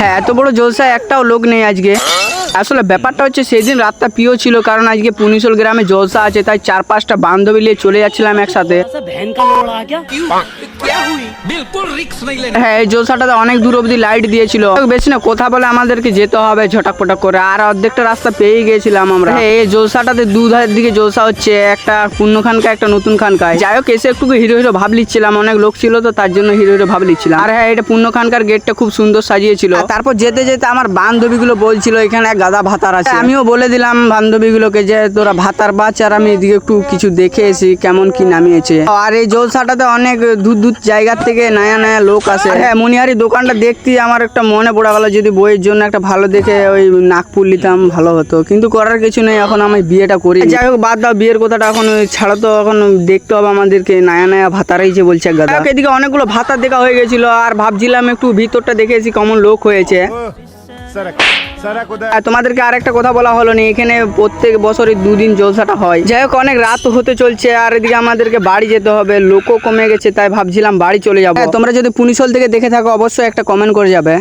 হ্যাঁ, এত বড় জলসায় একটাও লোক নেই আজকে। আসলে ব্যাপারটা হচ্ছে সেদিন রাতটা প্রিয় ছিল, কারণ আজকে পুনিশল গ্রামে জলসা আছে, তাই 4-5টা বান্ধবী নিয়ে চলে যাচ্ছিলাম একসাথে। হ্যাঁ, এই জলসাটাতে অনেক দূর অব্দি লাইট দিয়েছিল, বেশি না কথা বলে আমাদেরকে যেতে হবে ঝটাক পটাক করে, আর অর্ধেকটা রাস্তা পেয়ে গেছিলাম আমরা। হ্যাঁ, এই জলসাটাতে দুধারের দিকে জলসা হচ্ছে, একটা পুণ্য খানকা একটা নতুন খানকায়। যাই হোক, এসে একটু হিরো হিরো ভাব লিচ্ছিলাম, অনেক লোক ছিল তো তার জন্য হিরো হিরো ভাব লিচ্ছিলাম। আর হ্যাঁ, এটা পুণ্য খানকার গেটটা খুব সুন্দর সাজিয়েছিল। তারপর যেতে যেতে আমার বান্ধবীগুলো বলছিল এখানে এক গাদা ভাতার আছে। আমিও বলে দিলাম বান্ধবীগুলোকে যে তোরা ভাতার বাচ, আর আমি এদিকে একটু কিছু দেখে এসি কেমন কি নামিয়েছে। আর এই জলসাটাতে অনেক দূর দূর জায়গার থেকে নয়া নয়া লোক আসে। হ্যাঁ, মনিহারি দোকানটা দেখতে আমার একটা মনে পড়া গেল, যদি বইয়ের জন্য একটা ভালো দেখে ওই নাগপুর নিতাম ভালো হতো, কিন্তু করার কিছু নেই, এখন আমি বিয়েটা করি। যাই হোক, বাদ দাও বিয়ের কথাটা, এখন ছাড়ো তো, এখন দেখতে হবে আমাদেরকে নয়া নয়া ভাতারাই যে বলছে এক গাদা। এদিকে অনেকগুলো ভাতা দেখা হয়ে গেছিল, আর ভাবছিলাম একটু ভিতরটা দেখেছি কেমন লোক হয়েছে। তোমাদেরকে আর একটা কথা বলা হলো নি, এখানে প্রত্যেক বছরই 2 দিন জলসাটা হয়। যাই হোক, অনেক রাত হতে চলছে, আর এদিকে আমাদেরকে বাড়ি যেতে হবে, লোকও কমে গেছে, তাই ভাবছিলাম বাড়ি চলে যাবো। তোমরা যদি পুনিশল থেকে দেখে থাকো অবশ্যই একটা কমেন্ট করে যাবে।